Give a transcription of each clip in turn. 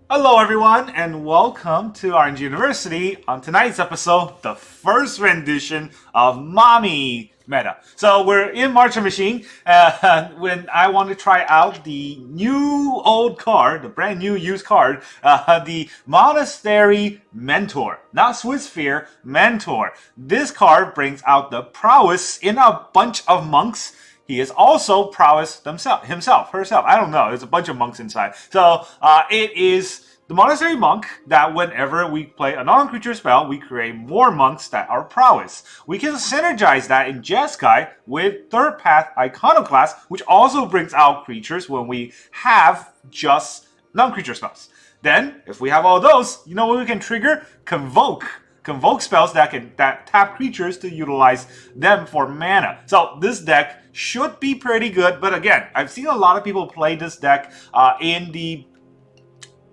Hello everyone and welcome to RNG University. On tonight's episode, the first rendition of Mommy Meta. So we're in Marcher Machine when I want to try out the new old card, the brand new used card, the Monastery Mentor. Not Swiss Fear, Mentor. This card brings out the prowess in a bunch of monks. He is also prowess herself. I don't know. There's a bunch of monks inside. So it is the Monastery Monk that whenever we play a non-creature spell, we create more monks that are prowess. We can synergize that in Jeskai with Third Path Iconoclast, which also brings out creatures when we have just non-creature spells. Then, if we have all those, you know what we can trigger? Convoke spells that tap creatures to utilize them for mana. So this deck should be pretty good, but again, I've seen a lot of people play this deck in the,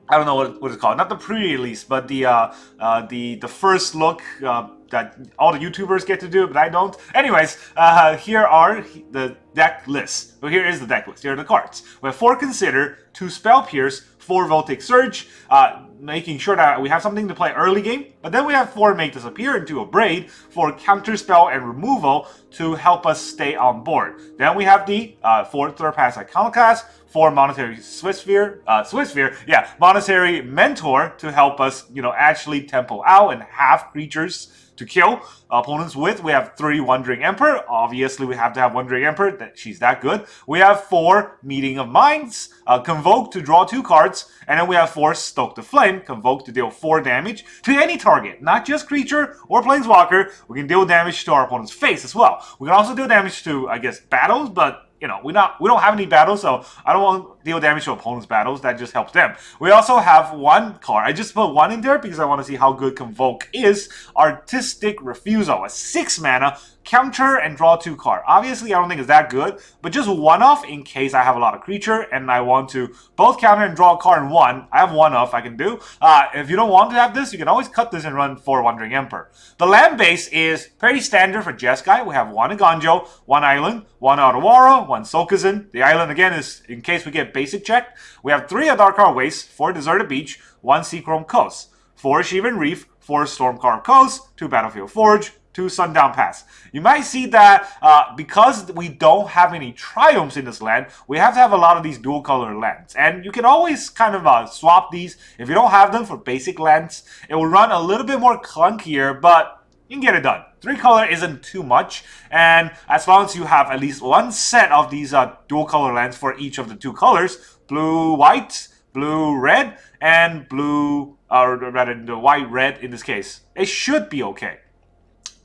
I don't know what it's called, not the pre-release, but the first look that all the YouTubers get to do, but I don't. Anyways, here are the deck lists. So here is the deck list. Here are the cards. We have 4 Consider, 2 Spell Pierce, 4 Voltic Surge, making sure that we have something to play early game. But then we have 4 Make Disappear into a Braid for counterspell and removal to help us stay on board. Then we have the 4 Third Pass Iconoclast, 4 Monastery Monastery Mentor to help us, actually tempo out and have creatures to kill opponents with. We have 3 Wandering Emperor. Obviously, we have to have Wandering Emperor. She's that good. We have 4 Meeting of Minds, Convoke to draw 2 cards, and then we have 4 Stoke the Flame, Convoke to deal 4 damage to any target, not just creature or planeswalker. We can deal damage to our opponent's face as well. We can also deal damage to, battles, but we don't have any battles, so I don't want to deal damage to opponents' battles. That just helps them. We also have 1 card. I just put 1 in there because I want to see how good Convoke is. Artistic Refusal, a 6 mana, counter and draw 2 card. Obviously, I don't think it's that good, but just 1-off in case I have a lot of creature and I want to both counter and draw a card in 1. I have 1-off I can do. If you don't want to have this, you can always cut this and run 4 Wandering Emperor. The land base is pretty standard for Jeskai. We have 1 Eiganjo, 1 Island, 1 Otawara, 1 Sokuzin. The island, again, is in case we get basic checked. We have 3 Adarkar Wastes, 4 Deserted Beach, 1 Seachrome Coast, 4 Shivan Reef, 4 Stormcarved Coast, 2 Battlefield Forge, 2 Sundown Pass. You might see that because we don't have any triumphs in this land, we have to have a lot of these dual color lands. And you can always kind of swap these. If you don't have them for basic lands, it will run a little bit more clunkier, but you can get it done. 3 color isn't too much, and as long as you have at least 1 set of these dual color lands for each of the 2 colors, blue-white, blue-red, and blue, or rather the white-red in this case, it should be okay.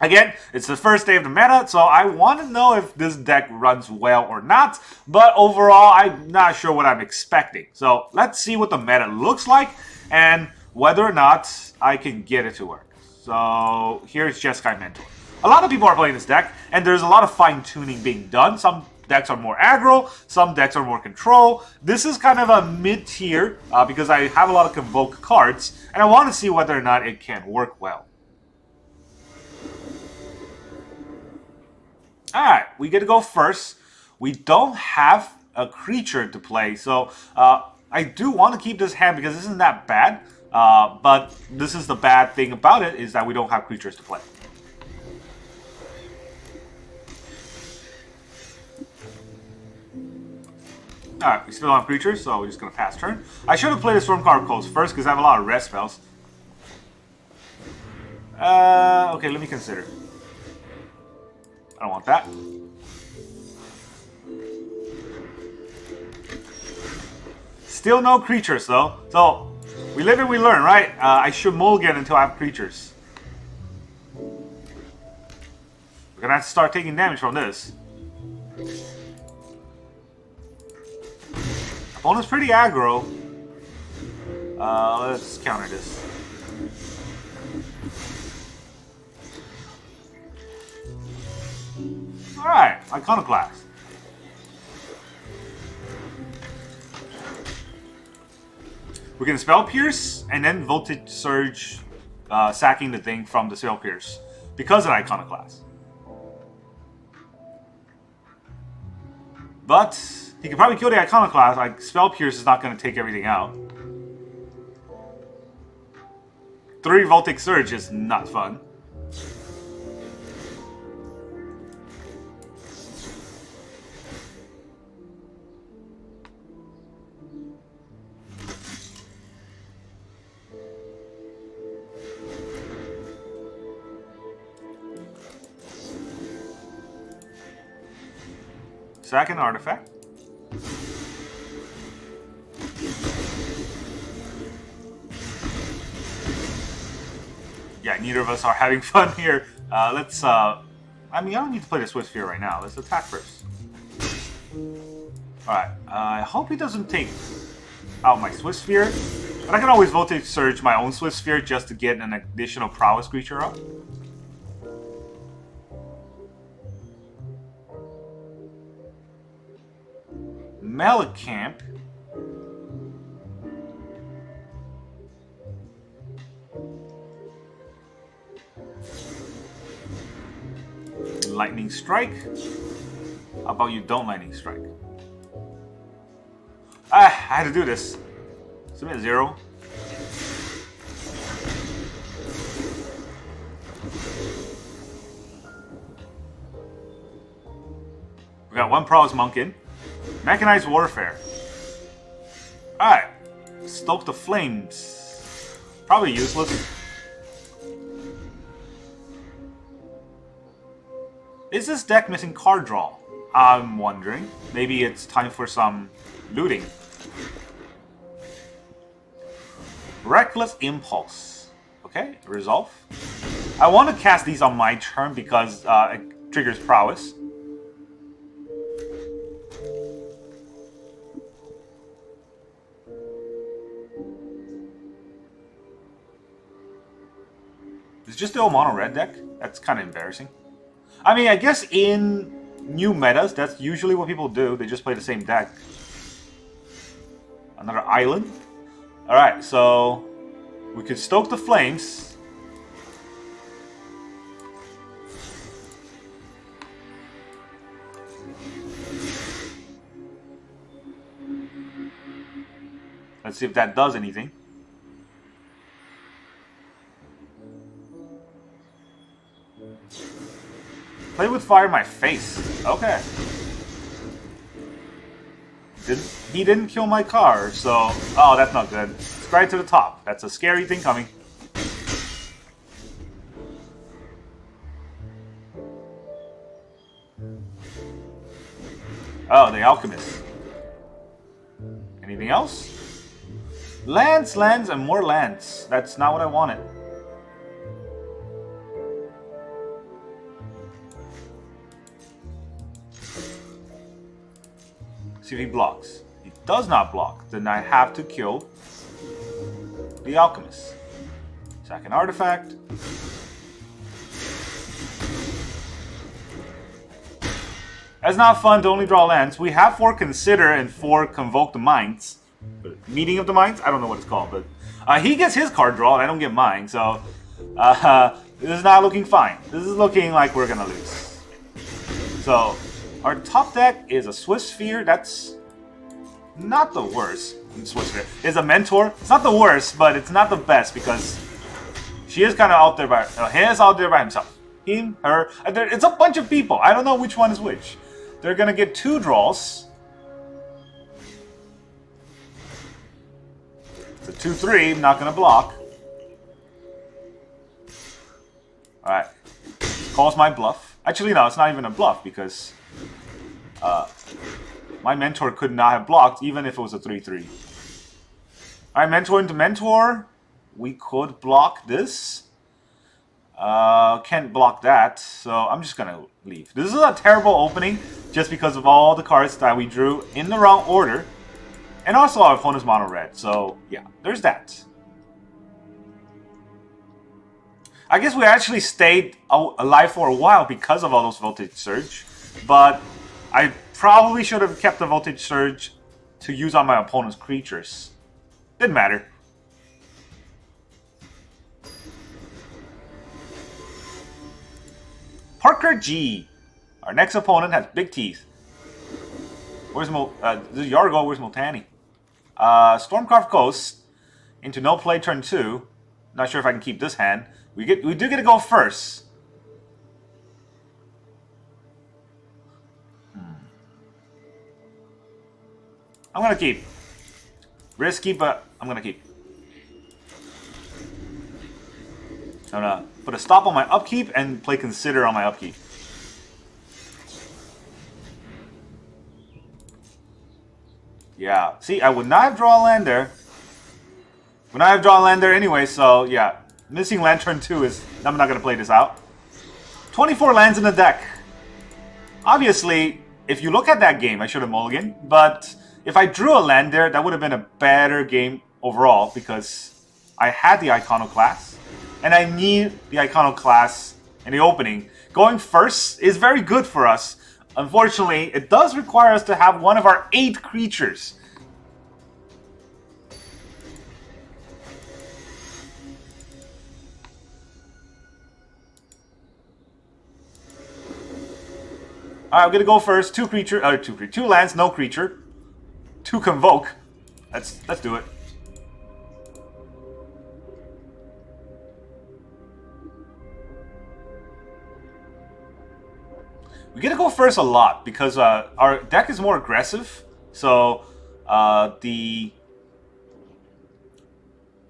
Again, it's the first day of the meta, so I want to know if this deck runs well or not, but overall, I'm not sure what I'm expecting. So let's see what the meta looks like, and whether or not I can get it to work. So here's Jeskai Mentor. A lot of people are playing this deck, and there's a lot of fine-tuning being done. Some decks are more aggro, some decks are more control. This is kind of a mid-tier, because I have a lot of Convoke cards, and I want to see whether or not it can work well. Alright, we get to go first. We don't have a creature to play, so I do want to keep this hand because this isn't that bad. But this is the bad thing about it, is that we don't have creatures to play. Alright, we still don't have creatures, so we're just going to pass turn. I should have played the Stormcarved Coast first because I have a lot of rest spells. Okay, let me consider. I don't want that. Still no creatures, though. So, we live and we learn, right? I should mulligan until I have creatures. We're gonna have to start taking damage from this. Opponent's pretty aggro. Let's counter this. Alright, Iconoclast. We can Spell Pierce and then Voltage Surge, sacking the thing from the Spell Pierce because of Iconoclast. But he could probably kill the Iconoclast. Like, Spell Pierce is not going to take everything out. 3 Voltic Surge is not fun. Second artifact. Yeah, neither of us are having fun here. Let's, I mean, I don't need to play the Swift Sphere right now. Let's attack first. Alright, I hope he doesn't take out my Swift Sphere. But I can always Voltage Surge my own Swift Sphere just to get an additional prowess creature up. Melicamp. Lightning Strike. How about you don't Lightning Strike? I had to do this. Submit 0. We got 1 Prowess Monk in. Mechanized Warfare. Alright. Stoke the Flames. Probably useless. Is this deck missing card draw? I'm wondering. Maybe it's time for some looting. Reckless Impulse. Okay, resolve. I want to cast these on my turn because it triggers prowess. It's just the old mono red deck. That's kind of embarrassing. I mean, I guess in new metas, that's usually what people do. They just play the same deck. Another island. Alright, so we could stoke the flames. Let's see if that does anything. Play with fire in my face. Okay. He didn't kill my car, so... Oh, that's not good. It's right to the top. That's a scary thing coming. Oh, the Alchemist. Anything else? Lands, lands, and more lands. That's not what I wanted. See if he blocks. He does not block. Then I have to kill the Alchemist. Second artifact. It's not fun to only draw lands. We have 4 Consider and 4 Convoke the Minds. Meeting of the Minds? I don't know what it's called, but he gets his card draw and I don't get mine, so this is not looking fine. This is looking like we're gonna lose. So our top deck is a Swift Sphere. That's not the worst. Swift Sphere is a Mentor. It's not the worst, but it's not the best because she is kind of out there by. He is out there by himself. Him, her. It's a bunch of people. I don't know which one is which. They're gonna get 2 draws. It's a 2/3. Not gonna block. All right. Calls my bluff. Actually, no. It's not even a bluff because. My Mentor could not have blocked even if it was a 3/3. Alright, Mentor into Mentor. We could block this. Can't block that, so I'm just gonna leave. This is a terrible opening just because of all the cards that we drew in the wrong order. And also our opponent's mono red, so yeah, there's that. I guess we actually stayed alive for a while because of all those Voltage Surge, but I probably should have kept the Voltage Surge to use on my opponent's creatures. Didn't matter. Parker G. Our next opponent has big teeth. Where's this is Yargo, where's Multani? Stormcarved Coast into no play turn 2. Not sure if I can keep this hand. We do get to go first. I'm gonna keep. Risky, but I'm gonna keep. I'm gonna put a stop on my upkeep and play Consider on my upkeep. Yeah, see, I would not have drawn a land there. Would not have drawn a land there anyway, so yeah. Missing land turn 2 is... I'm not going to play this out. 24 lands in the deck. Obviously, if you look at that game, I should have mulliganed. But if I drew a land there, that would have been a better game overall because I had the Iconoclast. And I need the Iconoclast in the opening. Going first is very good for us. Unfortunately, it does require us to have one of our 8 creatures. Alright, I'm gonna go first. 2 lands, no creature. 2 convoke. Let's do it. We get to go first a lot because our deck is more aggressive. So what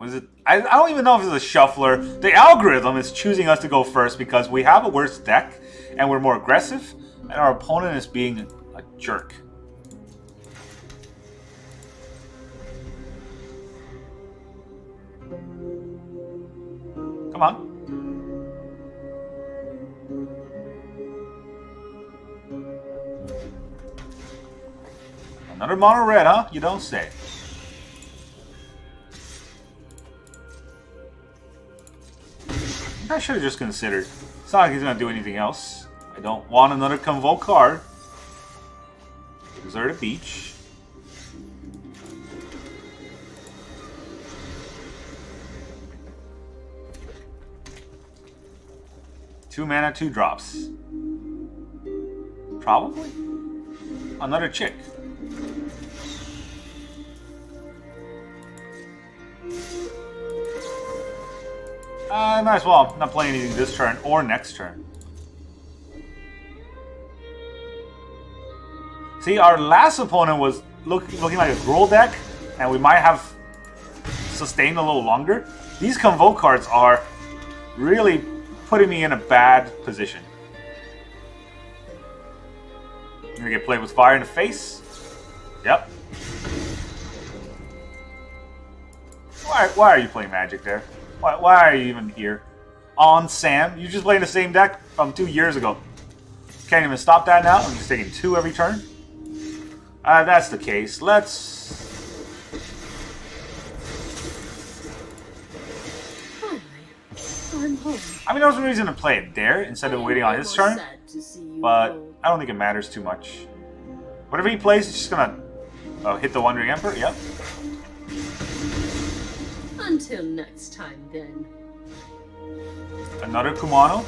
is it? I don't even know if it's a shuffler. The algorithm is choosing us to go first because we have a worse deck and we're more aggressive, and our opponent is being a jerk. Come on. Another mono red, huh? You don't say. I should have just considered. It's not like he's going to do anything else. I don't want another Convoke card. Deserted Beach. Two mana, 2 drops. Probably. Another chick. I might as well not play anything this turn or next turn. See, our last opponent was looking like a Gruul deck, and we might have sustained a little longer. These Convoke cards are really putting me in a bad position. I'm gonna get played with fire in the face. Yep. Why are you playing Magic there? Why are you even here? On Sam? You just playing the same deck from 2 years ago. Can't even stop that now? I'm just taking 2 every turn? That's the case. Let's... I'm home. I mean, there was a reason to play it there instead of waiting on his turn. But I don't think it matters too much. Whatever he plays, he's just gonna hit the Wandering Emperor. Yep. Until next time, then. Another Kumano.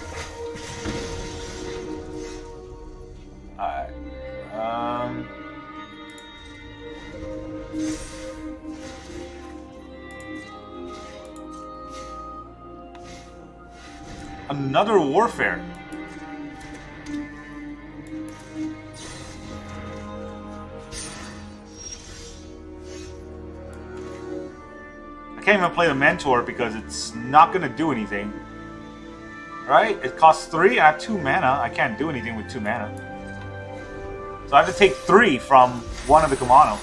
Alright. Another Warfare. I can't even play the Mentor because it's not going to do anything. Right? It costs 3, I have 2 mana. I can't do anything with 2 mana. So I have to take 3 from one of the Kumano.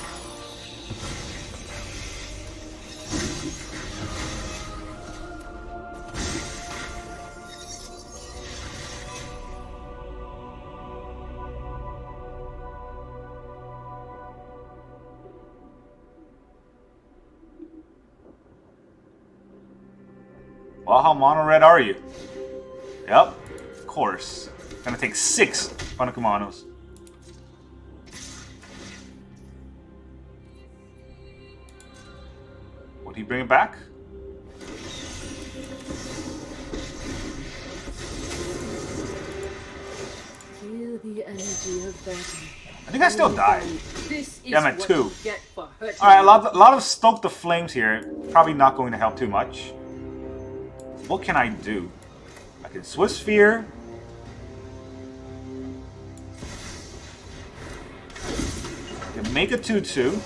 Well, how mono red are you? Yep, of course. Gonna take 6 on the Kumanos. Would he bring it back? Feel the energy of battle. I think I still died. This is Yeah, I'm at 2. Alright, Alright, a lot of Stoke the Flames here. Probably not going to help too much. what can I do? I can Swift Sphere. I can make a 2/2.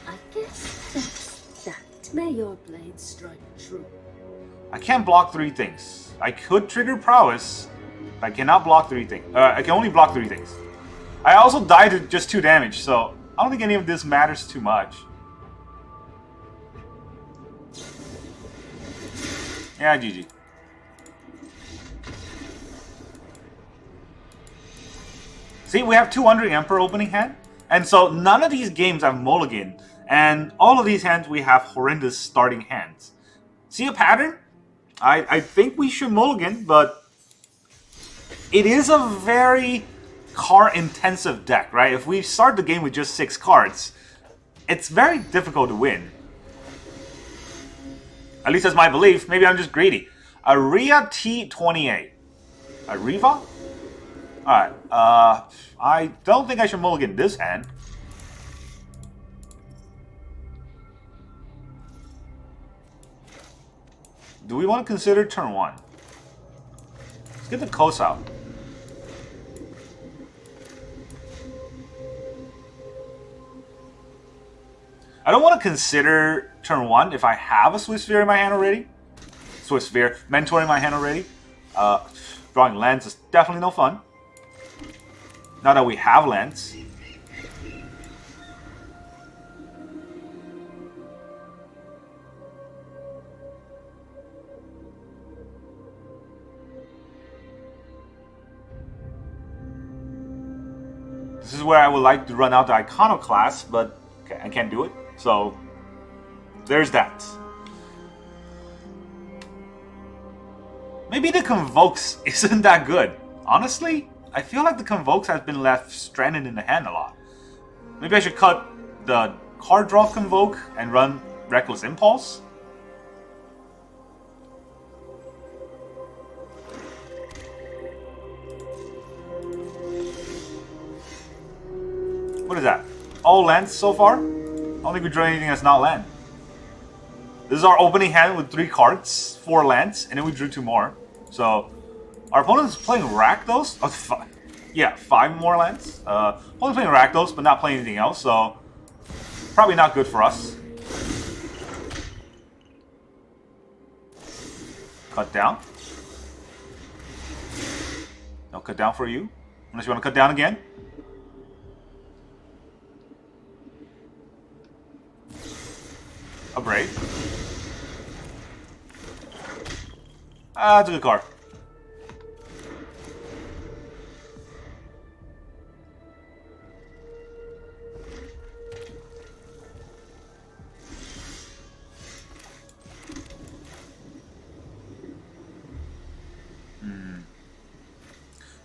I guess that's that. May your blade strike true. I can't block 3 things. I could trigger Prowess, but I cannot block 3 things. I can only block 3 things. I also died to just 2 damage, so I don't think any of this matters too much. Yeah, GG. See, we have 2 Wandering Emperor opening hand, and so none of these games have mulligan, and all of these hands we have horrendous starting hands. See a pattern? I think we should mulligan, but it is a very card-intensive deck, right? If we start the game with just 6 cards, it's very difficult to win. At least that's my belief. Maybe I'm just greedy. Aria T28. Ariva? Alright, I don't think I should mulligan this hand. Do we want to consider turn 1? Let's get the coast out. I don't want to consider turn 1 if I have a Swift Sphere in my hand already. Swift Sphere, Mentor in my hand already. Drawing lands is definitely no fun. Now that we have lands. This is where I would like to run out the Iconoclast, but I can't do it. So, there's that. Maybe the Convokes isn't that good. Honestly, I feel like the Convokes has been left stranded in the hand a lot. Maybe I should cut the card draw Convoke and run Reckless Impulse. What is that? All lands so far? I don't think we drew anything that's not land. This is our opening hand with 3 cards, 4 lands, and then we drew 2 more. So, our opponent's playing Rakdos. Oh, 5. Yeah, 5 more lands. Opponent's playing Rakdos, but not playing anything else, so probably not good for us. Cut down. No cut down for you, unless you want to cut down again. A Brave. That's a good card.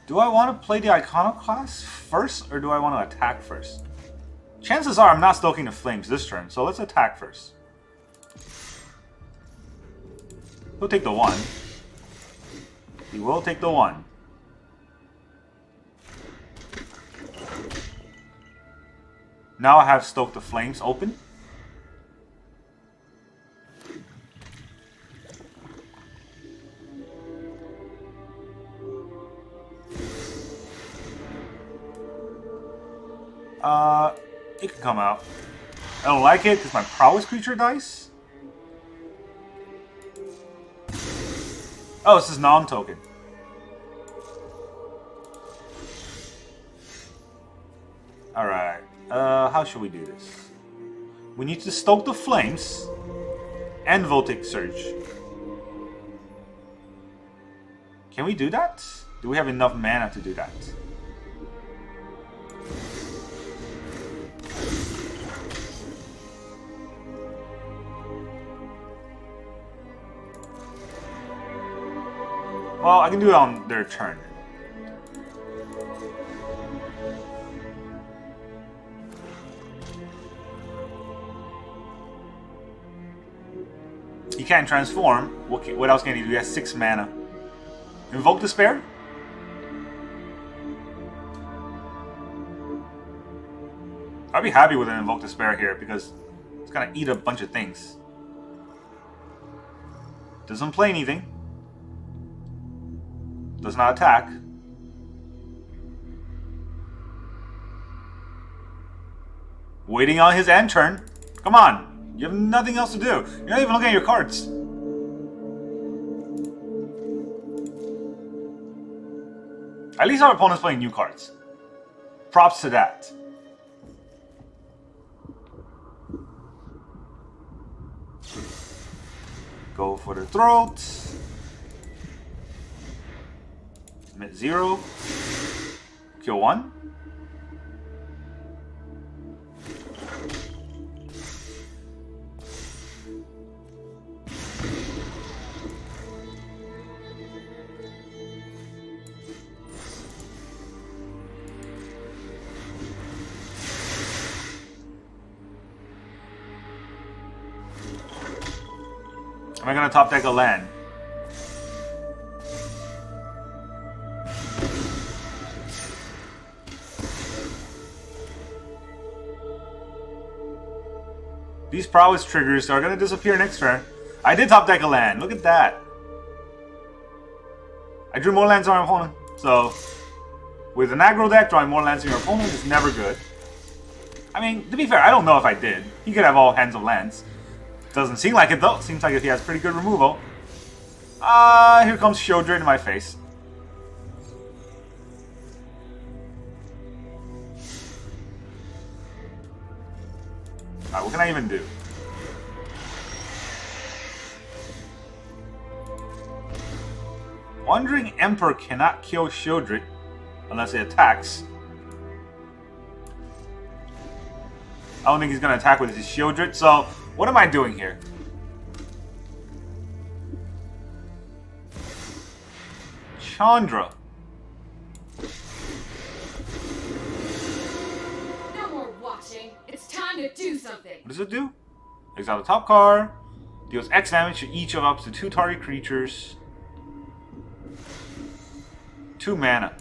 Do I want to play the Iconoclast first, or do I want to attack first? Chances are I'm not stoking the flames this turn, so let's attack first. He'll take the 1. He will take the 1. Now I have Stoke the Flames open. It can come out. I don't like it because my prowess creature dies. Oh, this is non-token. Alright. How should we do this? We need to stoke the flames and Voltic Surge. Can we do that? Do we have enough mana to do that? Well, I can do it on their turn. He can't transform. What else can he do? He has 6 mana. Invoke Despair? I'd be happy with an Invoke Despair here because it's gonna eat a bunch of things. Doesn't play anything. Does not attack. Waiting on his end turn. Come on. You have nothing else to do. You're not even looking at your cards. At least our opponent's playing new cards. Props to that. Go for the throat. Mid 0. Kill 1. Am I gonna top deck a land? These prowess triggers are gonna disappear next turn. I did top deck a land. Look at that. I drew more lands on my opponent. So, with an aggro deck, drawing more lands on your opponent is never good. I mean, to be fair, I don't know if I did. He could have all hands of lands. Doesn't seem like it though. Seems like he has pretty good removal. Here comes Shieldred in my face. Alright, what can I even do? Wandering Emperor cannot kill Shieldred unless it attacks. I don't think he's going to attack with his Shieldred, so what am I doing here? Chandra. No more watching. It's time to do something. What does it do? Exile the top card. Deals X damage to each of up to 2 target creatures. 2 mana.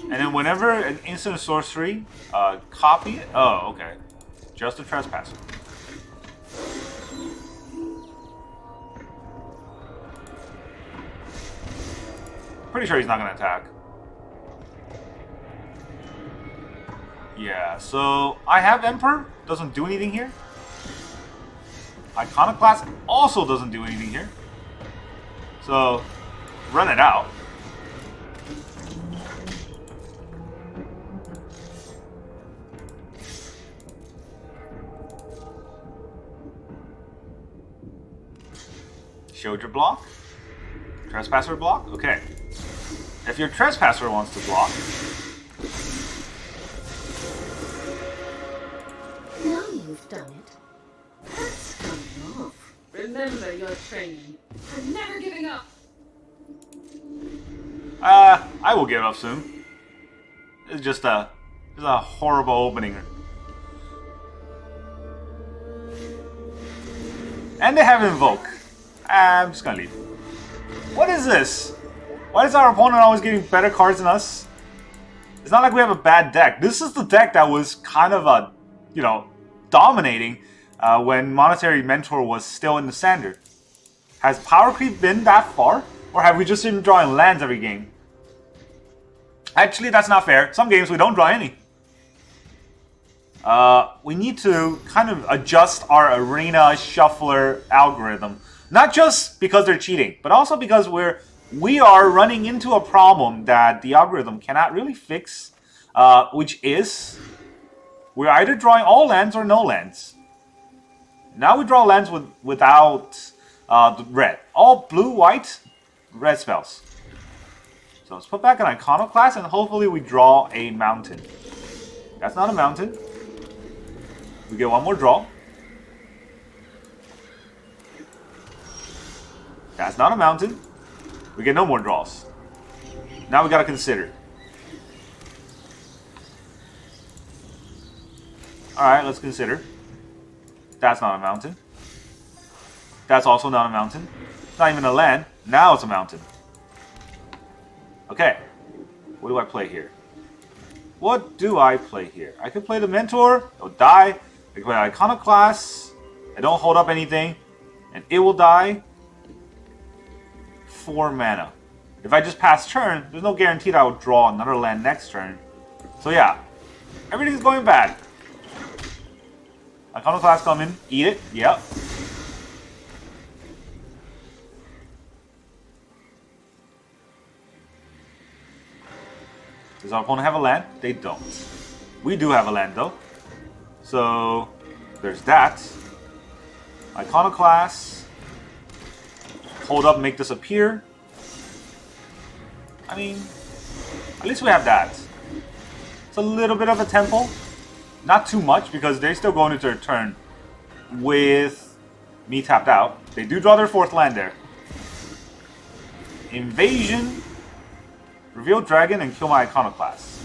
And then whenever an instant sorcery, copy it. Oh, okay. Just a trespasser. Pretty sure he's not going to attack. Yeah, so I have Emperor. Doesn't do anything here. Iconoclast also doesn't do anything here. So, run it out. Shieldred block. Trespasser block? Okay. If your Trespasser wants to block. Now you've done it. That's done off. Remember your training. I'm never giving up. I will give up soon. It's just a horrible opening. And they have Invoke. I'm just gonna leave. What is this? Why is our opponent always getting better cards than us? It's not like we have a bad deck. This is the deck that was kind of dominating when Monastery Mentor was still in the standard. Has power creep been that far? Or have we just been drawing lands every game? Actually, that's not fair. Some games we don't draw any. We need to kind of adjust our arena shuffler algorithm. Not just because they're cheating, but also because we are running into a problem that the algorithm cannot really fix, which is we're either drawing all lands or no lands. Now we draw lands without the red. All blue, white, red spells. So let's put back an Iconoclast and hopefully we draw a mountain. That's not a mountain. We get one more draw. That's not a mountain. We get no more draws. Now we gotta consider. Alright, let's consider. That's not a mountain. That's also not a mountain. It's not even a land. Now it's a mountain. Okay. What do I play here? What do I play here? I could play the Mentor. It'll die. I can play Iconoclast. I don't hold up anything. And it will die 4 mana. If I just pass turn, there's no guarantee that I will draw another land next turn. So yeah, everything's going bad. Iconoclast come in, eat it, yep. Does our opponent have a land? They don't. We do have a land though. So there's that. Iconoclast. Hold up, make this appear. I mean, at least we have that. It's a little bit of a tempo. Not too much, because they're still going into their turn with me tapped out. They do draw their 4th land there. Invasion. Reveal dragon and kill my Iconoclast.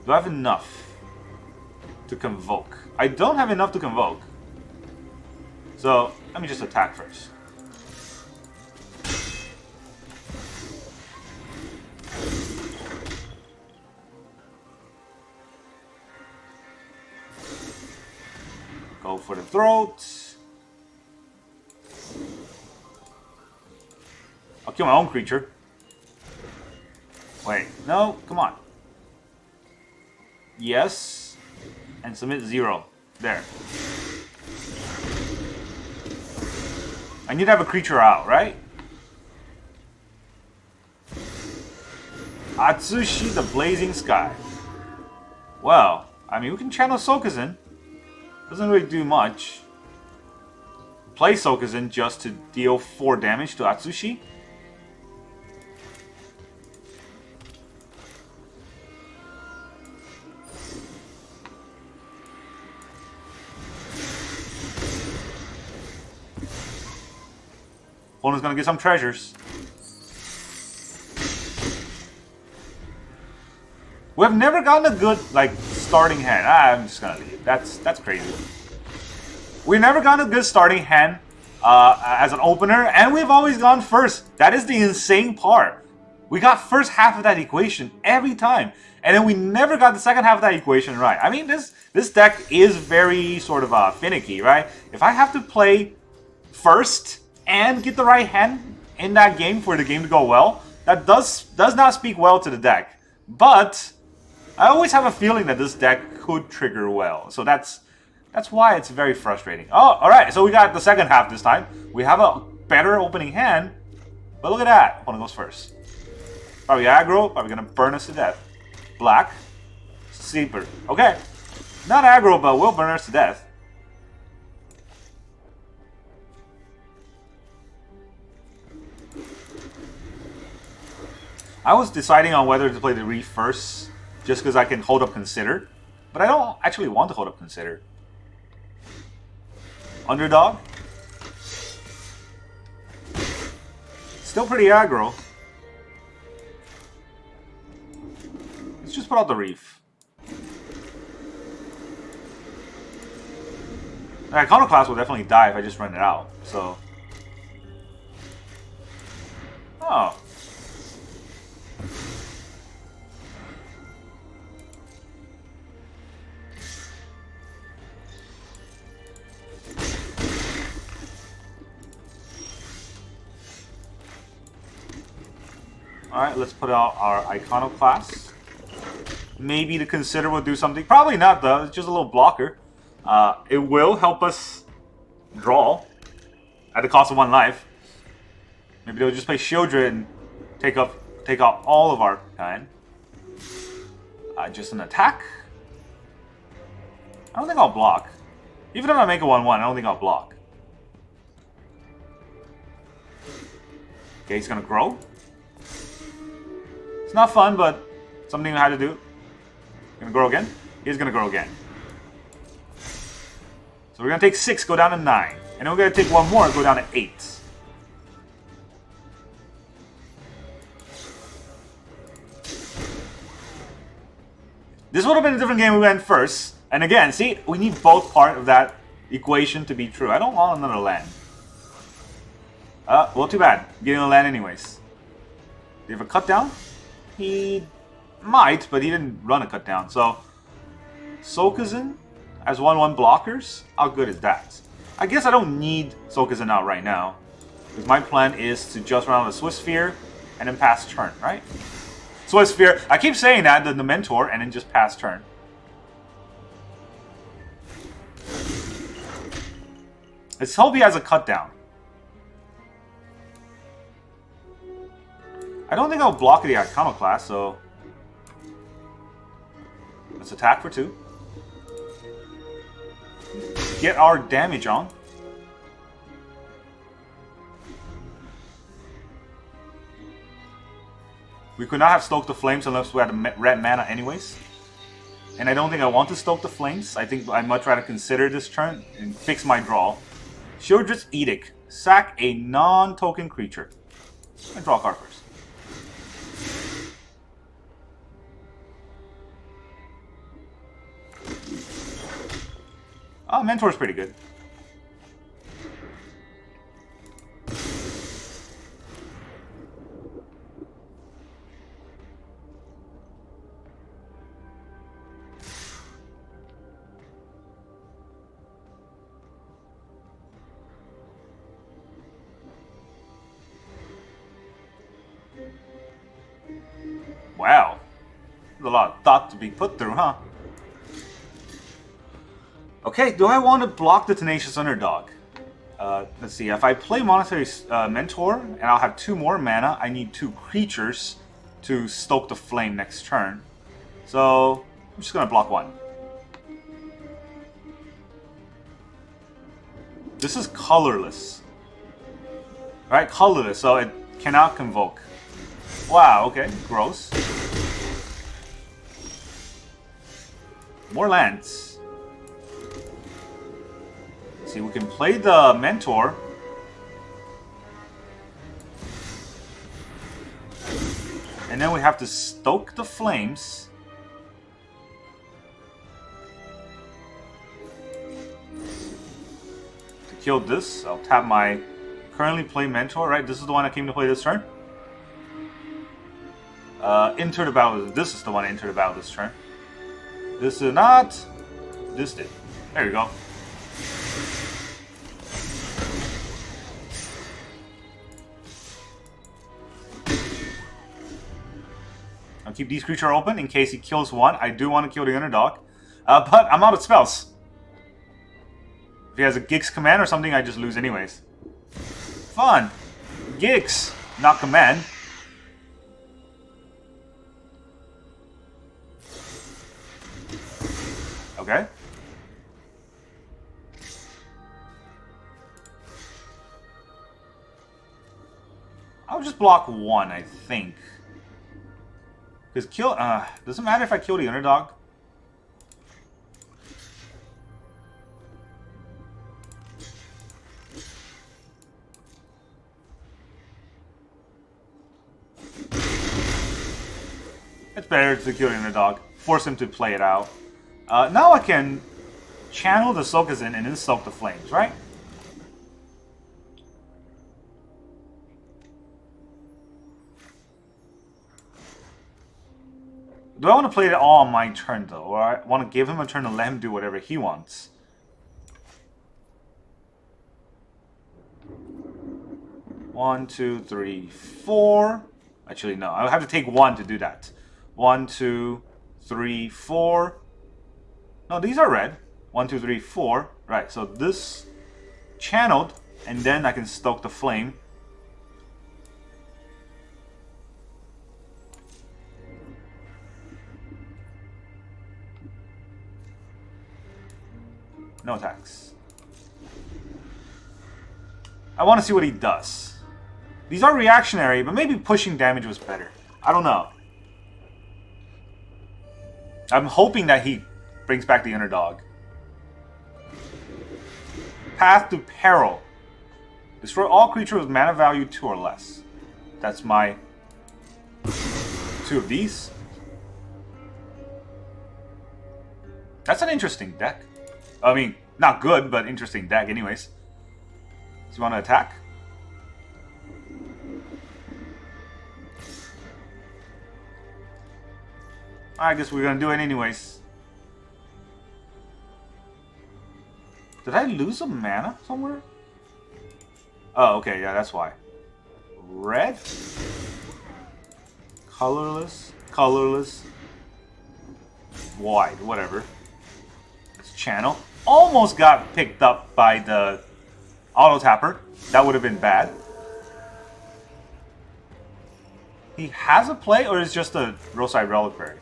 Do I have enough to convoke? I don't have enough to convoke. So, let me just attack first. Go for the throat. I'll kill my own creature. Wait, no, come on. Yes. And submit 0. There. I need to have a creature out, right? Atsushi, the Blazing Sky. Well, I mean, we can channel Sokuzin. Doesn't really do much. Play Sokuzin just to deal 4 damage to Atsushi. Opponent's gonna get some treasures. We have never gotten a good, like, starting hand. I'm just gonna leave. That's crazy. We've never gotten a good starting hand as an opener, and we've always gone first. That is the insane part. We got first half of that equation every time, and then we never got the second half of that equation right. I mean, this deck is very sort of finicky, right? If I have to play first and get the right hand in that game for the game to go well, that does not speak well to the deck. But I always have a feeling that this deck could trigger well. So that's why it's very frustrating. Oh, alright, so we got the second half this time. We have a better opening hand. But look at that. Opponent goes first. Probably aggro, probably gonna burn us to death. Black. Sleeper. Okay. Not aggro, but will burn us to death. I was deciding on whether to play the Reef first, just because I can hold up Consider. But I don't actually want to hold up Consider. Underdog. Still pretty aggro. Let's just put out the Reef. The Iconoclast will definitely die if I just run it out, so... Oh. Alright, let's put out our Iconoclast. Maybe the Consider will do something. Probably not, though. It's just a little blocker. It will help us draw at the cost of 1 life. Maybe they'll just play Shieldred and take out all of our kind. Just an attack. I don't think I'll block. Even if I make a 1-1, I don't think I'll block. Okay, he's gonna grow. It's not fun, but something I had to do. Gonna grow again? He's gonna grow again. So we're gonna take 6, go down to 9. And then we're gonna take 1 more, go down to 8. This would have been a different game if we went first. And again, see, we need both part of that equation to be true. I don't want another land. Well, too bad. Getting a land anyways. Do you have a cut down? He might, but he didn't run a cut down, so Sokuzin as 1/1 blockers? How good is that? I guess I don't need Sokuzin out right now. Because my plan is to just run out a Swiss Sphere and then pass turn, right? Swiss Sphere, I keep saying that, the Mentor, and then just pass turn. Let's hope he has a cut down. I don't think I'll block the Iconoclast, so let's attack for 2. Get our damage on. We could not have stoked the flames unless we had red mana anyways. And I don't think I want to stoke the flames. I think I'd much rather consider this turn and fix my draw. Shieldred's Edict. Sack a non-token creature. I draw a card first. Oh, Mentor's pretty good. Wow. There's a lot of thought to be put through, huh? Okay, do I want to block the Tenacious Underdog? Let's see, if I play Monastery Mentor, and I'll have 2 more mana, I need 2 creatures to stoke the flame next turn. So, I'm just going to block 1. This is colorless. Right, colorless, so it cannot convoke. Wow, okay, gross. More lands. Let's see, we can play the Mentor. And then we have to stoke the flames. To kill this, I'll tap my currently play Mentor, right? This is the one I came to play this turn. Enter the battle. This is the one I entered the battle this turn. This is not. This did. There you go. I'll keep these creatures open in case he kills one. I do want to kill the underdog. But I'm out of spells. If he has a Gix command or something, I just lose anyways. Fun. Gix, not command. Okay. I'll just block 1, I think. Because kill... doesn't matter if I kill the underdog. It's better to kill the underdog. Force him to play it out. Now I can channel the Sokuzin and then soak the flames, right? Do I want to play it all on my turn, though? Or I want to give him a turn and let him do whatever he wants? One, two, three, 4. Actually, no. I'll have to take 1 to do that. 1, 2, 3, 4. No, these are red. 1, 2, 3, 4. Right, so this channeled, and then I can stoke the flame. No attacks. I want to see what he does. These are reactionary, but maybe pushing damage was better. I don't know. I'm hoping that he brings back the underdog. Path to Peril. Destroy all creatures with mana value 2 or less. That's my 2 of these. That's an interesting deck. I mean, not good, but interesting deck anyways. So you want to attack? I guess we're going to do it anyways. Did I lose a mana somewhere? Oh, okay, yeah, that's why. Red? Colorless? Colorless? White, whatever. It's channel. Almost got picked up by the auto tapper. That would have been bad. He has a play, or is just a Roadside Reliquary?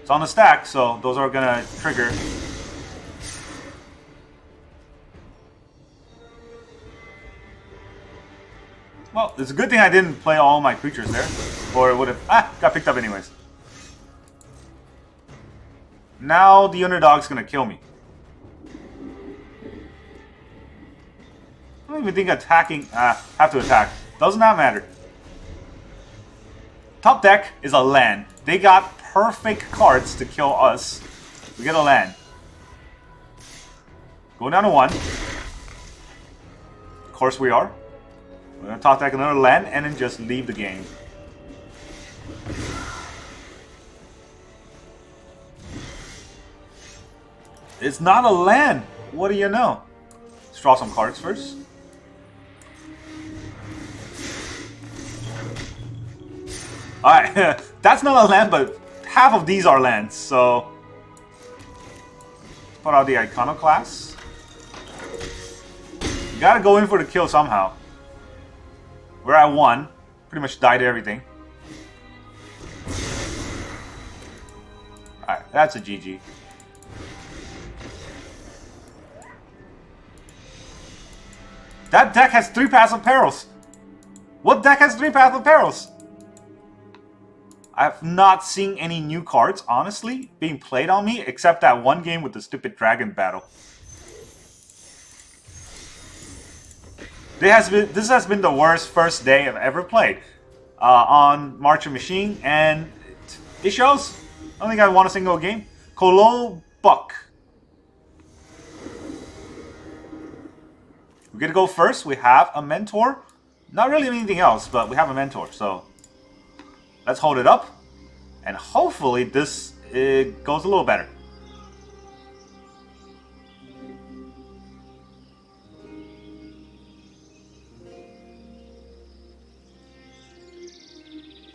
It's on the stack, so those are gonna trigger. Well, it's a good thing I didn't play all my creatures there, or it would have got picked up anyways. Now the underdog's gonna kill me. I don't even think attacking. Have to attack. Does not matter. Top deck is a land. They got perfect cards to kill us. We get a land. Go down to 1. Of course we are. We're gonna top deck another land and then just leave the game. It's not a land. What do you know? Let's draw some cards first. Alright, that's not a land, but half of these are lands, so... Let's put out the Iconoclast. You gotta go in for the kill somehow. We're at 1. Pretty much died to everything. Alright, that's a GG. That deck has 3 Paths of Perils! What deck has 3 Paths of Perils? I've not seen any new cards, honestly, being played on me, except that one game with the stupid dragon battle. This has been the worst first day I've ever played on March of Machine, and it shows. I don't think I won a single game. Colo Buck. We're gonna go first. We have a mentor. Not really anything else, but we have a mentor, so let's hold it up, and hopefully this goes a little better.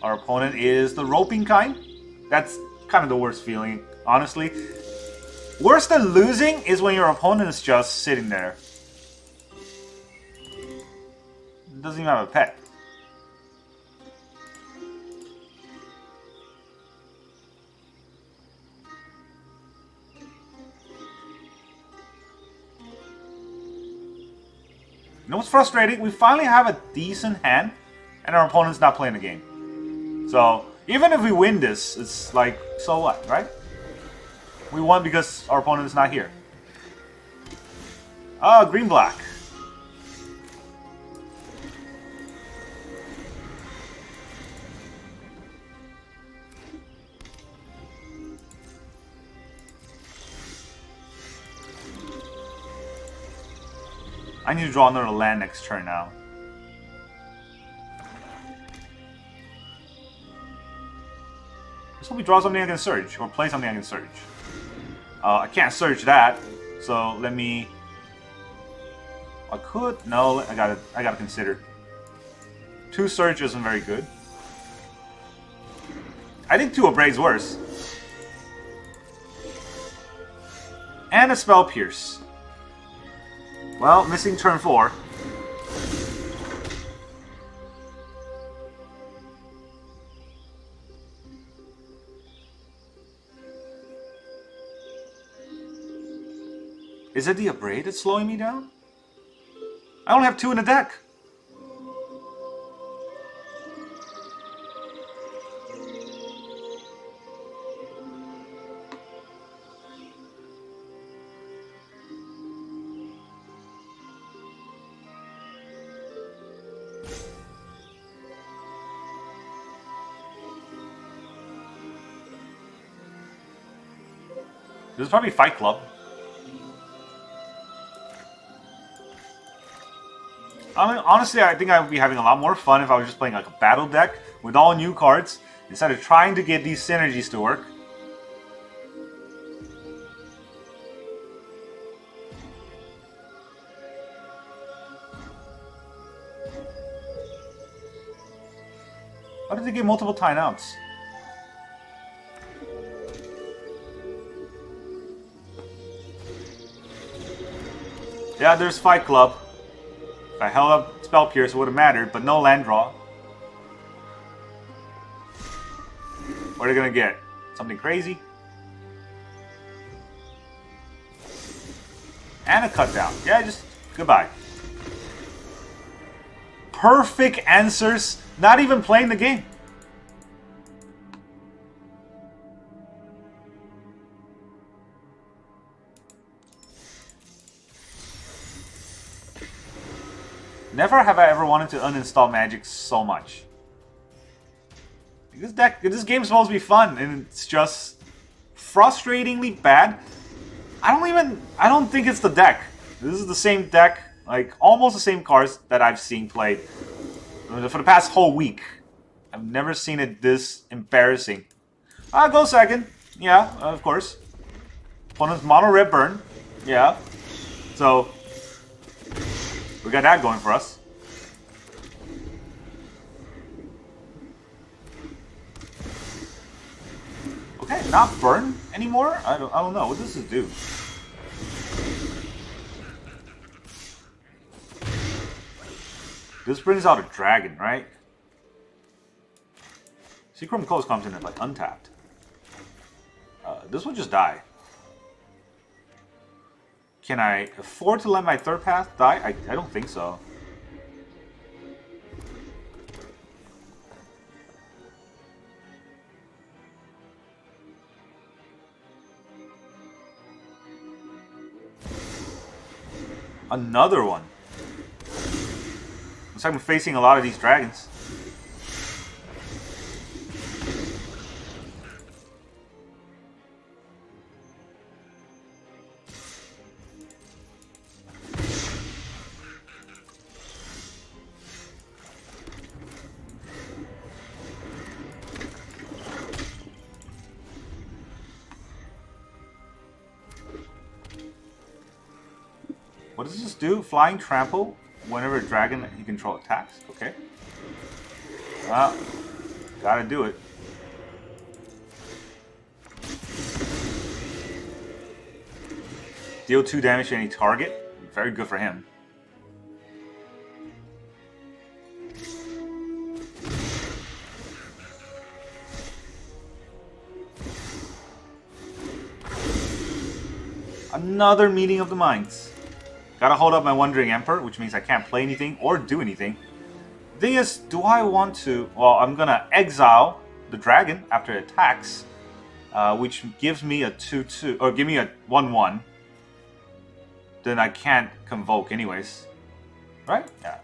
Our opponent is the roping kind. That's kind of the worst feeling, honestly. Worse than losing is when your opponent is just sitting there. Doesn't even have a pet. You know what's frustrating? We finally have a decent hand, and our opponent's not playing the game. So, even if we win this, it's like, so what, right? We won because our opponent is not here. Oh, green-black. I need to draw another land next turn now. Let's hope we draw something I can search, or play something I can search. I can't search that, so let me... I could? No, I gotta consider. 2 search isn't very good. I think 2 abrades worse. And a spell pierce. Well, missing turn 4. Is it the abrade that's slowing me down? I only have 2 in the deck. This is probably Fight Club. I mean, honestly, I think I would be having a lot more fun if I was just playing like a battle deck with all new cards instead of trying to get these synergies to work. How did they get multiple timeouts? Yeah, there's Fight Club. If I held up Spell Pierce, it would have mattered, but no land draw. What are they gonna get? Something crazy? And a cut down. Yeah, just goodbye. Perfect answers. Not even playing the game. Never have I ever wanted to uninstall Magic so much. This game's supposed to be fun, and it's just frustratingly bad. I don't think it's the deck. This is the same deck, like almost the same cards that I've seen played for the past whole week. I've never seen it this embarrassing. I'll go second. Yeah, of course. Opponent's mono red burn. Yeah. So we got that going for us. Okay, not burn anymore? I don't know. What does this do? This brings out a dragon, right? Seachrome Coast comes in at like untapped. This will just die. Can I afford to let my third path die? I don't think so. Another one. Looks like I'm facing a lot of these dragons. What does this do? Flying trample whenever a dragon that you control attacks. Okay. Well, gotta do it. Deal 2 damage to any target. Very good for him. Another Meeting of the Minds. Gotta hold up my Wandering Emperor, which means I can't play anything or do anything. The thing is, do I want to... Well, I'm gonna exile the dragon after it attacks, which gives me a 2-2, or give me a 1-1. Then I can't convoke anyways. Right? Yeah.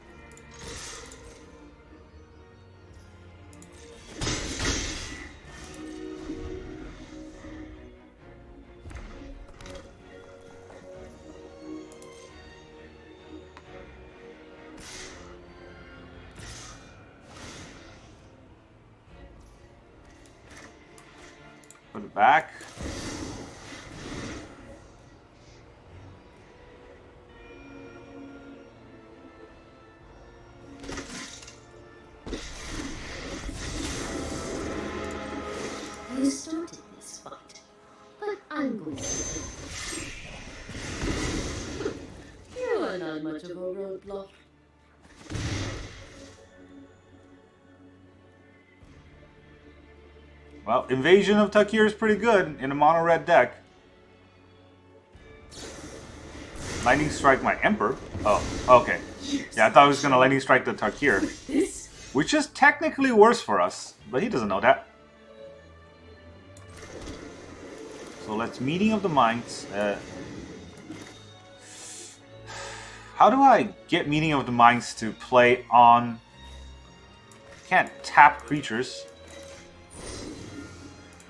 Put it back. You started this fight, but I'm going to. You are not much of a roadblock. Well, Invasion of Takir is pretty good in a mono red deck. Lightning Strike my Emperor? Oh, okay. Yeah, I thought I was going to Lightning Strike the Takir. Which is technically worse for us, but he doesn't know that. So let's Meeting of the Minds. How do I get Meeting of the Minds to play on... Can't tap creatures.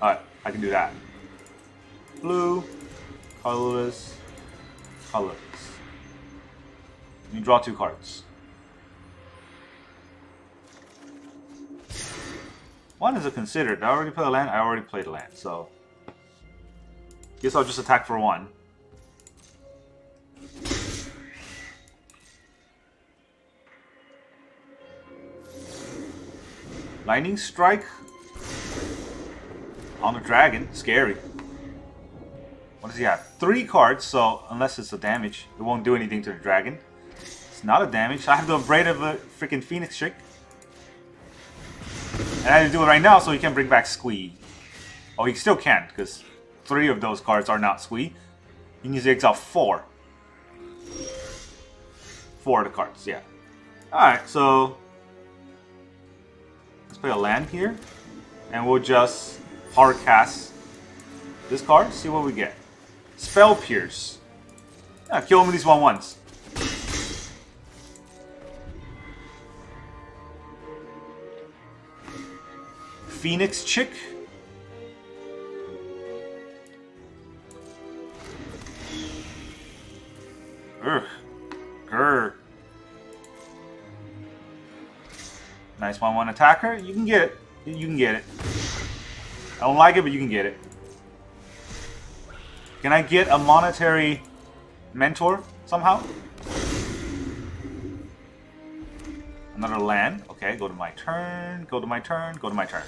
Alright, I can do that. Blue, colorless, colorless. You draw 2 cards. One is a consider. Did I already play a land? I already played a land, so... Guess I'll just attack for 1. Lightning Strike on the dragon. Scary. What does he have? 3 cards, so unless it's a damage, it won't do anything to the dragon. It's not a damage. I have the Braid of a freaking Phoenix Chick. And I have to do it right now so he can bring back Squee. Oh, he still can't, because 3 of those cards are not Squee. He needs to exile 4. 4 of the cards, yeah. Alright, so... let's play a land here. And we'll just hard cast this card, see what we get. Spell Pierce. Yeah, kill him with these 1/1s. Phoenix Chick. Ugh. Grr. Nice 1/1 attacker. You can get it. You can get it. I don't like it, but you can get it. Can I get a Monastery Mentor somehow? Another land. Okay, go to my turn. Go to my turn. Go to my turn.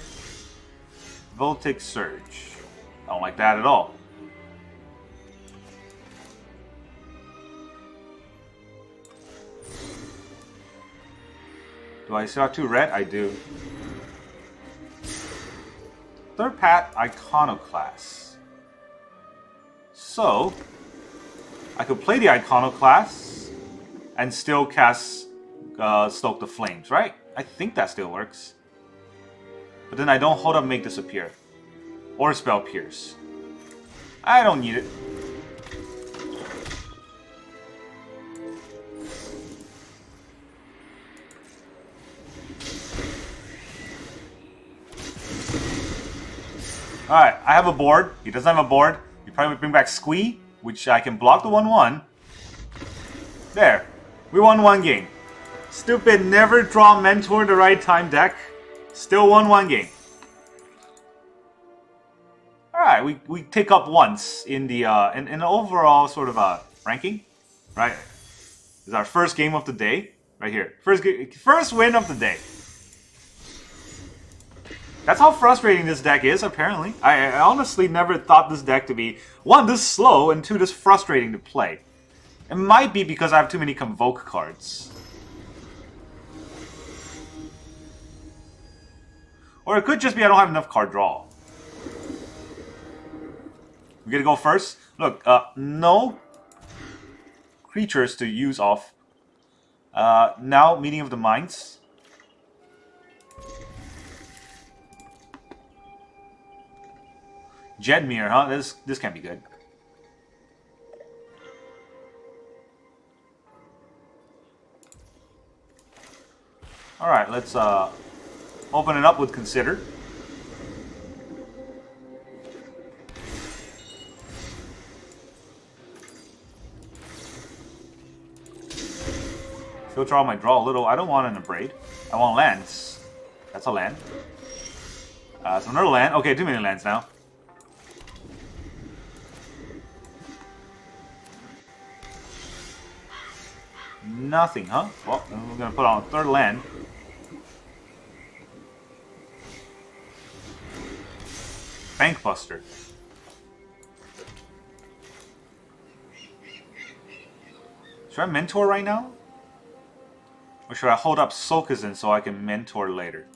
Voltic Surge. I don't like that at all. Do I still have 2 red? I do. Third path, Iconoclast. So, I could play the Iconoclast and still cast Stoke the Flames, right? I think that still works. But then I don't hold up Make Disappear. Or Spell Pierce. I don't need it. Alright, I have a board. He doesn't have a board. He probably bring back Squee, which I can block the 1/1. There. We won 1 game. Stupid never draw Mentor the right time deck. Still won 1 game. Alright, we take up once in the in an overall sort of ranking. Right? This is our first game of the day. Right here. First win of the day. That's how frustrating this deck is, apparently. I honestly never thought this deck to be, 1, this slow, and 2, this frustrating to play. It might be because I have too many Convoke cards. Or it could just be I don't have enough card draw. We gonna go first? Look, no creatures to use off. Now, Meeting of the Minds. Jedmir, huh? This can't be good. Alright, let's open it up with Consider. Filter out my draw a little. I don't want an Abrade. I want lands. That's a land. So another land. Okay, too many lands now. Nothing, huh? Well, then we're gonna put on a 3rd land. Bankbuster. Should I mentor right now? Or should I hold up Sulkazin so I can mentor later?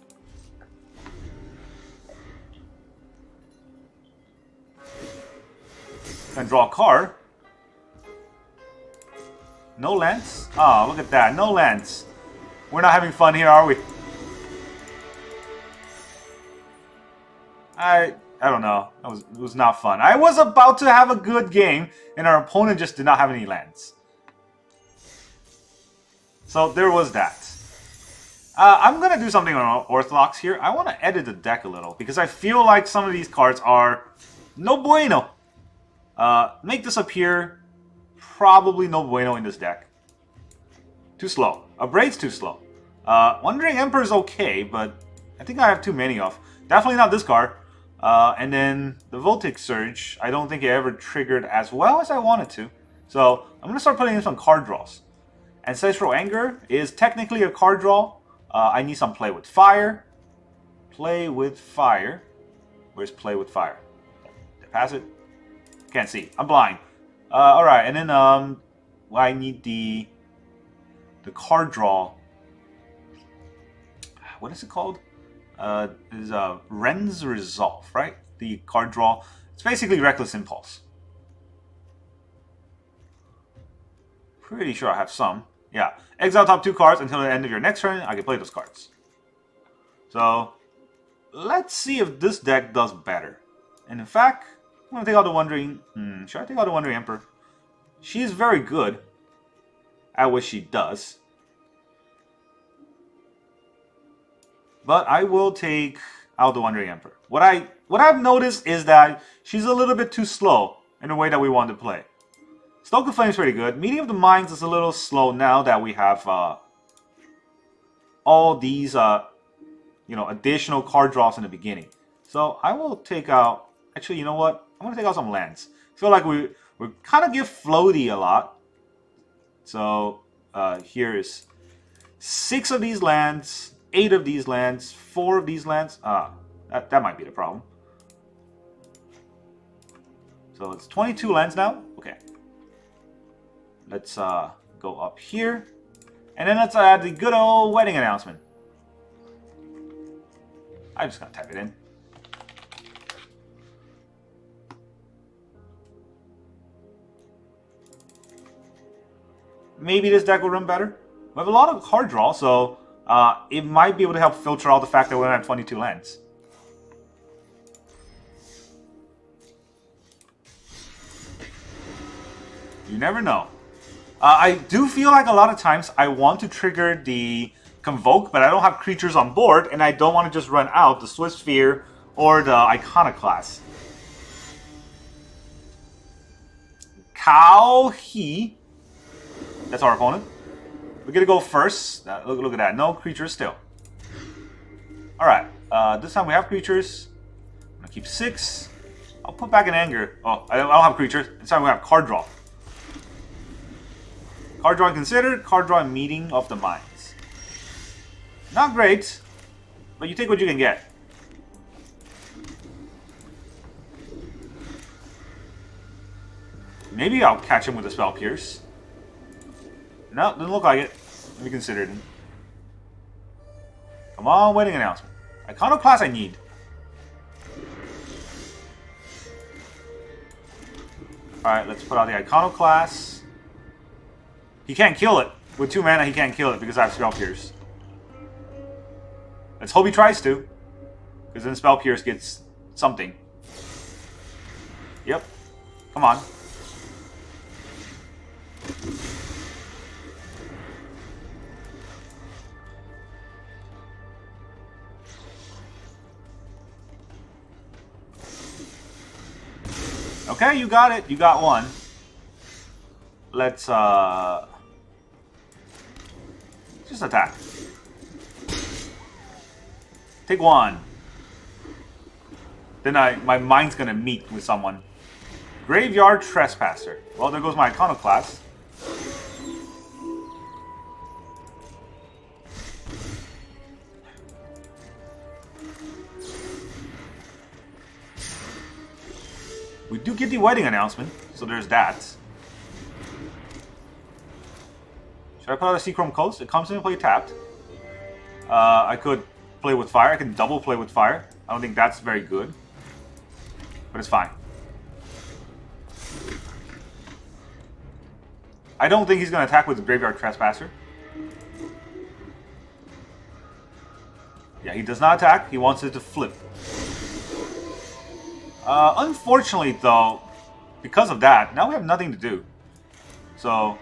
Gonna draw a card. No lands? Oh, look at that. No lands. We're not having fun here, are we? I don't know. It was not fun. I was about to have a good game, and our opponent just did not have any lands. So there was that. I'm going to do something on Orthodox here. I want to edit the deck a little, because I feel like some of these cards are no bueno. Make Disappear. Probably no bueno in this deck. Too slow. Abrade's too slow. Wandering Emperor is okay, but I think I have too many of. Definitely not this card. And then the Voltic Surge, I don't think it ever triggered as well as I wanted to. So I'm going to start putting in some card draws. Ancestral Anger is technically a card draw. I need some Play with Fire. Play with Fire. Where's Play with Fire? Did I pass it? Can't see. I'm blind. Alright, and then I need the card draw. What is it called? Is Ren's Resolve, right? The card draw. It's basically Reckless Impulse. Pretty sure I have some. Yeah. Exile top 2 cards until the end of your next turn. I can play those cards. So, let's see if this deck does better. And in fact, I'm going to take out the Wandering... should I take out the Wandering Emperor? She's very good at what she does. But I will take out the Wandering Emperor. What I've noticed is that she's a little bit too slow in the way that we want to play. Stoke the Flame is pretty good. Meeting of the Minds is a little slow now that we have all these additional card draws in the beginning. So I will take out... Actually, you know what? I'm going to take out some lands. I feel like we kind of give floaty a lot. So here is 6 of these lands, 8 of these lands, 4 of these lands. That might be the problem. So it's 22 lands now. Okay. Let's go up here. And then let's add the good old wedding announcement. I'm just going to type it in. Maybe this deck will run better. We have a lot of card draw, so it might be able to help filter out the fact that we don't have 22 lands. You never know. I do feel like a lot of times I want to trigger the Convoke, but I don't have creatures on board, and I don't want to just run out the Swift Sphere or the Iconoclast. Kao He. That's our opponent. We're going to go first. Look at that. No creatures still. Alright. This time we have creatures. I'm going to keep 6. I'll put back an Anger. Oh, I don't have creatures. This time we have card draw. Card draw considered. Card draw Meeting of the Minds. Not great. But you take what you can get. Maybe I'll catch him with a Spell Pierce. No, doesn't look like it. Let me consider it. Come on, wedding announcement. Iconoclast I need. Alright, let's put out the Iconoclast. He can't kill it. With 2 mana, he can't kill it because I have Spell Pierce. Let's hope he tries to. Because then Spell Pierce gets something. Yep. Come on. Okay, you got it. You got one. Let's just attack. Take 1. Then my mind's gonna meet with someone. Graveyard Trespasser. Well, there goes my Iconoclast. We do get the wedding announcement, so there's that. Should I put out a Seachrome Coast? It comes in and play tapped. I could play with fire. I can double play with fire. I don't think that's very good. But it's fine. I don't think he's going to attack with the Graveyard Trespasser. Yeah, he does not attack. He wants it to flip. Unfortunately, though, because of that, now we have nothing to do. So,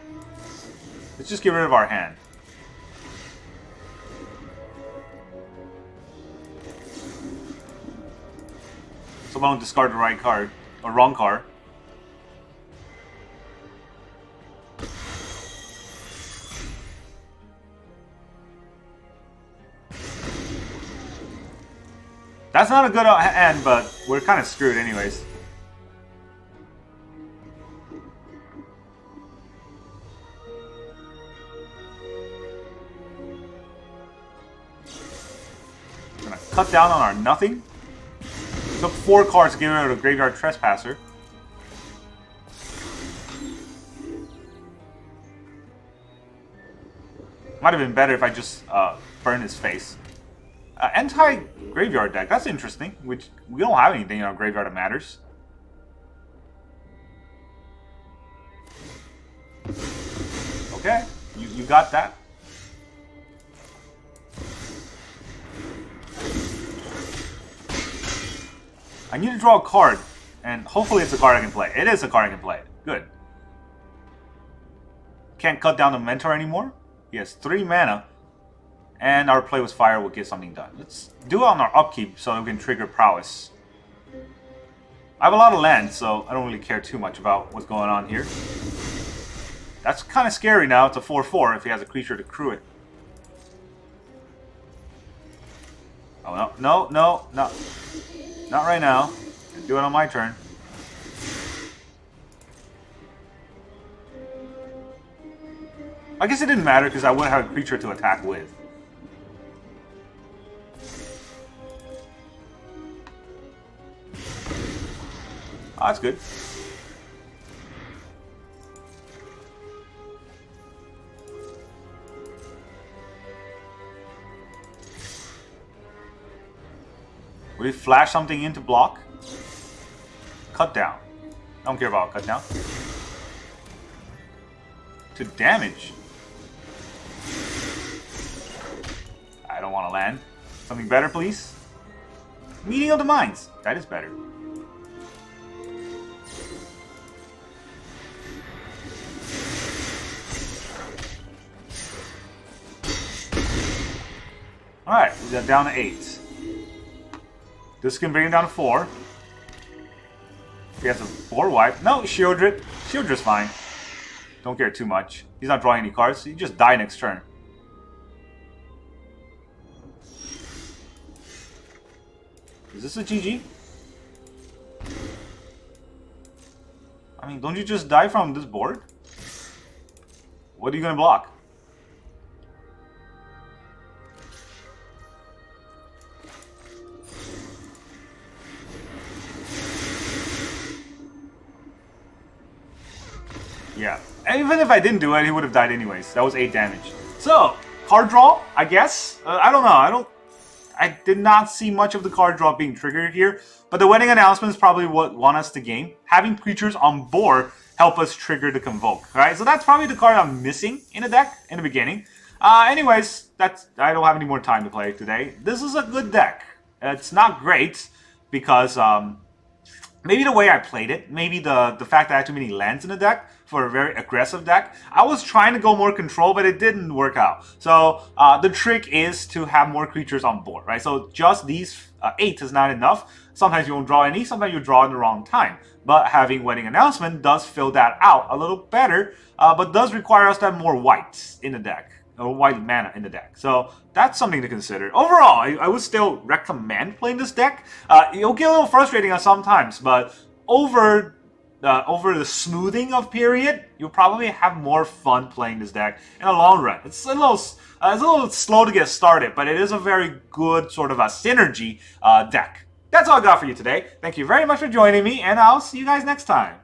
let's just get rid of our hand. So I don't discard the right card, or wrong card. That's not a good end, but we're kind of screwed anyways. Gonna cut down on our nothing. Took 4 cards to get rid of the Graveyard Trespasser. Might have been better if I just burn his face. Anti-graveyard deck, that's interesting. Which we don't have anything in our graveyard that matters. Okay, you got that. I need to draw a card, and hopefully it's a card I can play. It is a card I can play. Good. Can't cut down the Mentor anymore. He has 3 mana. And our Play with Fire will get something done. Let's do it on our upkeep so we can trigger Prowess. I have a lot of land, so I don't really care too much about what's going on here. That's kind of scary now. It's a 4/4 if he has a creature to crew it. Oh, no, no, no, no. Not right now. Do it on my turn. I guess it didn't matter because I wouldn't have a creature to attack with. Oh, that's good. Will he flash something in to block? Cut down. I don't care about cut down. To damage. I don't want to land. Something better, please. Meeting of the Minds. That is better. Alright, we got down to 8. This can bring him down to 4. He has a 4 wipe. No, Shieldred. Shieldred's fine. Don't care too much. He's not drawing any cards. He just die next turn. Is this a GG? I mean, don't you just die from this board? What are you gonna block? Yeah. And even if I didn't do it, he would have died anyways. That was 8 damage. So, card draw, I guess. I don't know. I did not see much of the card draw being triggered here. But the wedding announcement is probably what won us the game. Having creatures on board help us trigger the Convoke. Right? So that's probably the card I'm missing in the deck in the beginning. Anyways, I don't have any more time to play today. This is a good deck. It's not great because maybe the way I played it, maybe the fact that I had too many lands in the deck for a very aggressive deck. I was trying to go more control, but it didn't work out. So the trick is to have more creatures on board, right? So just these 8 is not enough. Sometimes you won't draw any, sometimes you draw in the wrong time. But having Wedding Announcement does fill that out a little better, but does require us to have more whites in the deck. White mana in the deck. So that's something to consider. Overall, I would still recommend playing this deck. It'll get a little frustrating sometimes, but over the smoothing of period, you'll probably have more fun playing this deck in the long run. It's a little slow to get started, but it is a very good sort of a synergy deck. That's all I got for you today. Thank you very much for joining me, and I'll see you guys next time.